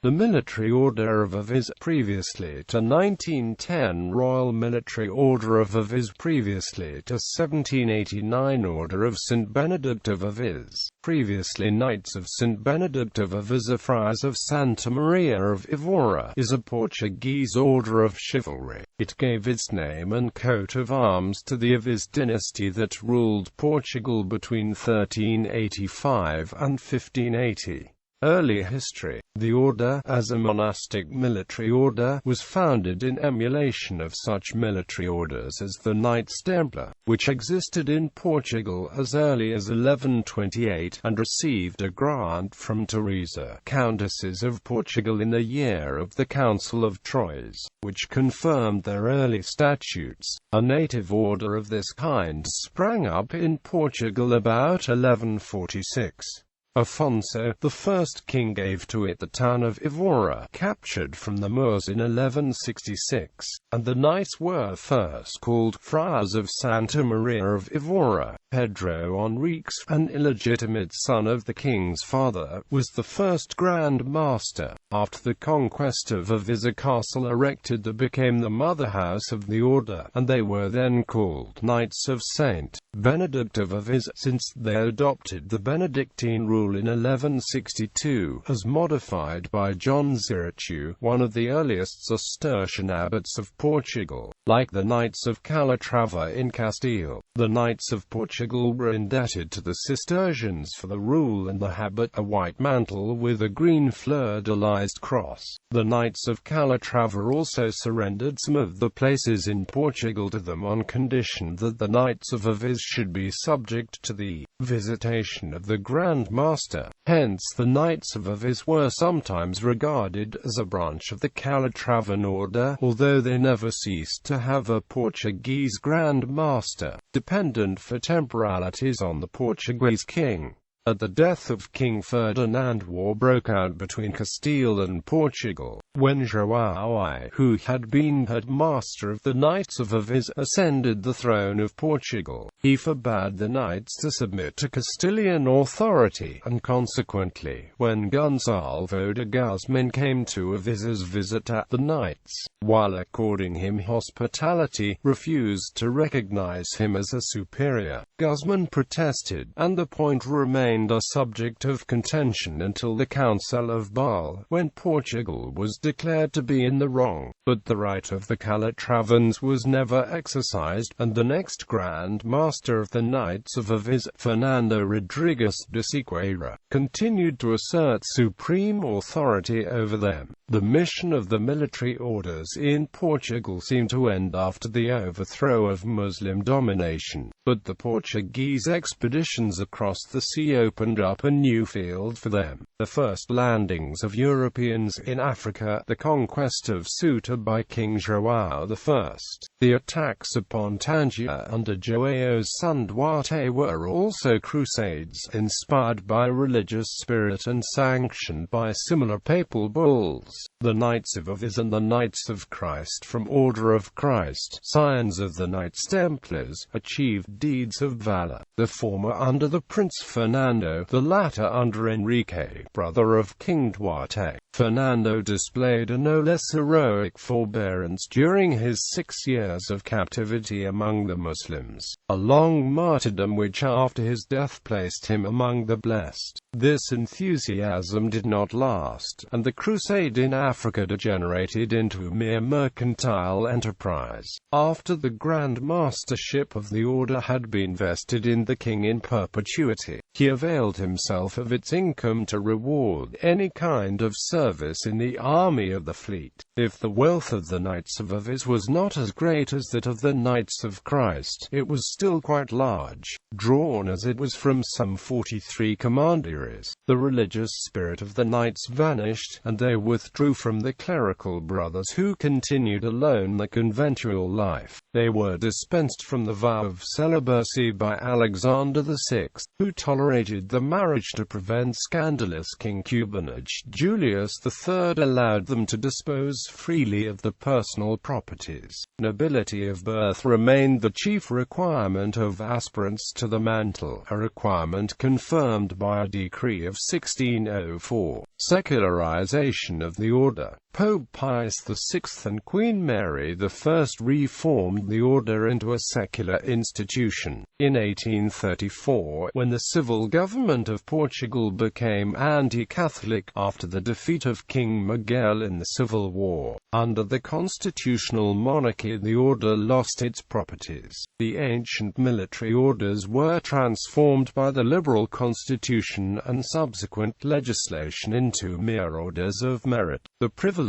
The Military Order of Aviz, previously to 1910 Royal Military Order of Aviz, previously to 1789 Order of St. Benedict of Aviz, previously Knights of St. Benedict of Aviz, Friars of Santa Maria of Évora, is a Portuguese order of chivalry. It gave its name and coat of arms to the Aviz Dynasty that ruled Portugal between 1385 and 1580. Early history. The order, as a monastic military order, was founded in emulation of such military orders as the Knights Templar, which existed in Portugal as early as 1128, and received a grant from Teresa, Countesses of Portugal in the year of the Council of Troyes, which confirmed their early statutes. A native order of this kind sprang up in Portugal about 1146. Afonso, the first king, gave to it the town of Évora, captured from the Moors in 1166, and the knights were first called Friars of Santa Maria of Évora. Pedro Henriques, an illegitimate son of the king's father, was the first Grand Master. After the conquest of Aviz, a castle erected that became the mother house of the order, and they were then called Knights of St. Benedict of Aviz, since they adopted the Benedictine rule in 1162, as modified by John Ziritu, one of the earliest Cistercian abbots of Portugal. Like the Knights of Calatrava in Castile, the Knights of Portugal were indebted to the Cistercians for the rule and the habit, a white mantle with a green fleur-de-lis cross. The Knights of Calatrava also surrendered some of the places in Portugal to them on condition that the Knights of Aviz should be subject to the visitation of the Grand Master. Hence the Knights of Aviz were sometimes regarded as a branch of the Calatravan order, although they never ceased to have a Portuguese Grand Master, dependent for temporalities on the Portuguese king. At the death of King Ferdinand, war broke out between Castile and Portugal. When João I, who had been headmaster of the Knights of Aviz, ascended the throne of Portugal, he forbade the knights to submit to Castilian authority, and consequently, when Gonçalvo de Guzman came to Aviz's visitor, the knights, while according him hospitality, refused to recognize him as a superior. Guzman protested, and the point remained a subject of contention until the Council of Bâle, when Portugal was declared to be in the wrong. But the right of the Calatravans was never exercised, and the next Grand Master of the Knights of Aviz, Fernando Rodrigues de Sequeira, continued to assert supreme authority over them. The mission of the military orders in Portugal seemed to end after the overthrow of Muslim domination, but the Portuguese expeditions across the sea opened up a new field for them. The first landings of Europeans in Africa, the conquest of Ceuta by King João I, the attacks upon Tangier under João's son Duarte were also crusades, inspired by religious spirit and sanctioned by similar papal bulls. The Knights of Aviz and the Knights of Christ from Order of Christ, scions of the Knights Templars, achieved deeds of valor, the former under the Prince Fernando, the latter under Enrique, brother of King Duarte. Fernando displayed a no less heroic forbearance during his 6 years of captivity among the Muslims, a long martyrdom which after his death placed him among the blessed. This enthusiasm did not last, and the crusade in Africa degenerated into a mere mercantile enterprise. After the Grand Mastership of the order had been vested in the king in perpetuity, he availed himself of its income to reward any kind of service in the army of the fleet. If the wealth of the Knights of Aviz was not as great as that of the Knights of Christ, it was still quite large, drawn as it was from some 43 commanderies. The religious spirit of the knights vanished, and they withdrew from the clerical brothers who continued alone the conventual life. They were dispensed from the vow of celibacy by Alexander VI, who tolerated tolerated the marriage to prevent scandalous concubinage. Julius III allowed them to dispose freely of the personal properties. Nobility of birth remained the chief requirement of aspirants to the mantle, a requirement confirmed by a decree of 1604. Secularization of the order. Pope Pius VI and Queen Mary I reformed the order into a secular institution. In 1834, when the civil government of Portugal became anti-Catholic, after the defeat of King Miguel in the Civil War, under the constitutional monarchy the order lost its properties. The ancient military orders were transformed by the liberal constitution and subsequent legislation into mere orders of merit. The privileges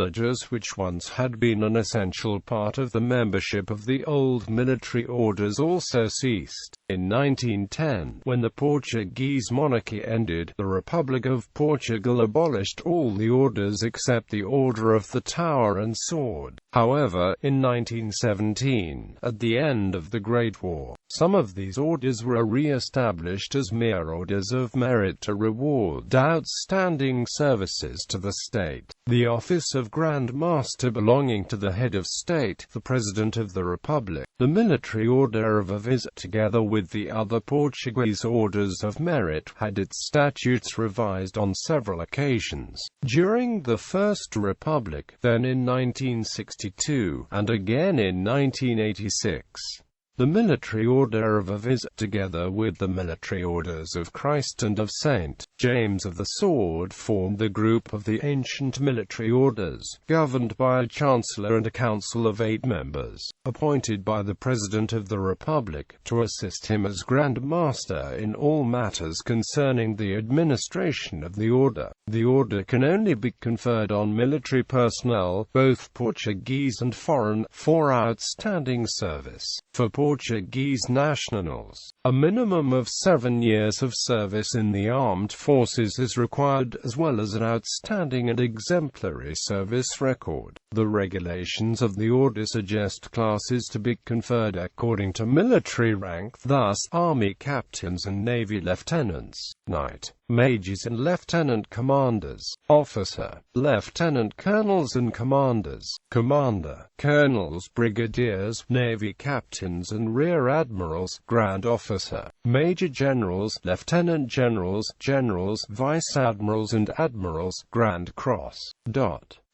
which once had been an essential part of the membership of the old military orders also ceased. In 1910, when the Portuguese monarchy ended, the Republic of Portugal abolished all the orders except the Order of the Tower and Sword. However, in 1917, at the end of the Great War, some of these orders were re-established as mere orders of merit to reward outstanding services to the state. The office of Grand Master belonging to the head of state, the President of the Republic. The Military Order of Aviz, together with the other Portuguese orders of merit, had its statutes revised on several occasions. During the First Republic, then in 1962, and again in 1986. The Military Order of Aviz, together with the Military Orders of Christ and of St. James of the Sword, formed the group of the ancient military orders, governed by a chancellor and a council of 8 members, appointed by the President of the Republic, to assist him as Grand Master in all matters concerning the administration of the order. The order can only be conferred on military personnel, both Portuguese and foreign, for outstanding service. For Portuguese nationals, a minimum of 7 years of service in the armed forces is required, as well as an outstanding and exemplary service record. The regulations of the order suggest classes to be conferred according to military rank, thus, Army captains and Navy lieutenants, knight, majors and lieutenant commanders, officer, lieutenant colonels and commanders, commander, colonels, brigadiers, Navy captains and rear admirals, grand officer, major generals, lieutenant generals, generals, vice admirals and admirals, Grand Cross.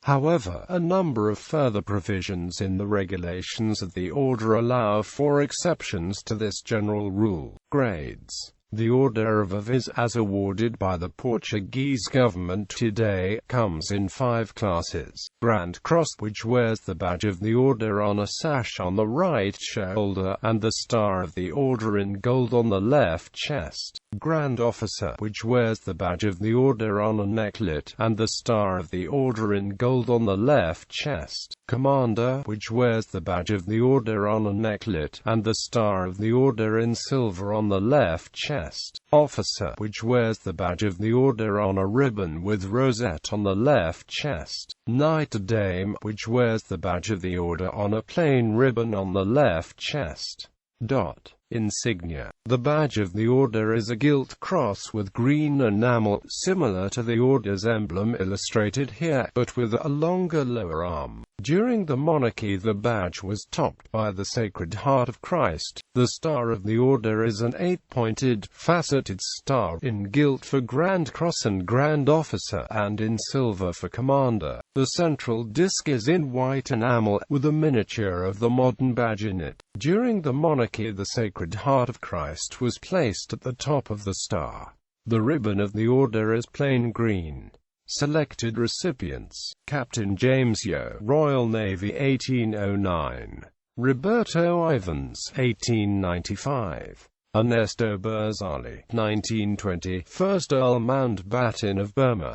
However, a number of further provisions in the regulations of the order allow for exceptions to this general rule. Grades. The Order of Aviz, as awarded by the Portuguese government today, comes in 5 classes. Grand Cross, which wears the badge of the order on a sash on the right shoulder, and the Star of the Order in gold on the left chest. Grand Officer, which wears the badge of the order on a necklet, and the Star of the Order in gold on the left chest. Commander, which wears the badge of the order on a necklet, and the Star of the Order in silver on the left chest. Officer, which wears the badge of the order on a ribbon with rosette on the left chest. Knight Dame, which wears the badge of the order on a plain ribbon on the left chest. Insignia. The badge of the order is a gilt cross with green enamel, similar to the order's emblem illustrated here, but with a longer lower arm. During the monarchy the badge was topped by the Sacred Heart of Christ. The Star of the Order is an 8-pointed, faceted star, in gilt for Grand Cross and Grand Officer, and in silver for Commander. The central disc is in white enamel, with a miniature of the modern badge in it. During the monarchy the Sacred Heart of Christ was placed at the top of the star. The ribbon of the order is plain green. Selected recipients: Captain James Yeo, Royal Navy 1809. Roberto Ivans 1895. Ernesto Berzali 1920, 1st Earl Mountbatten of Burma.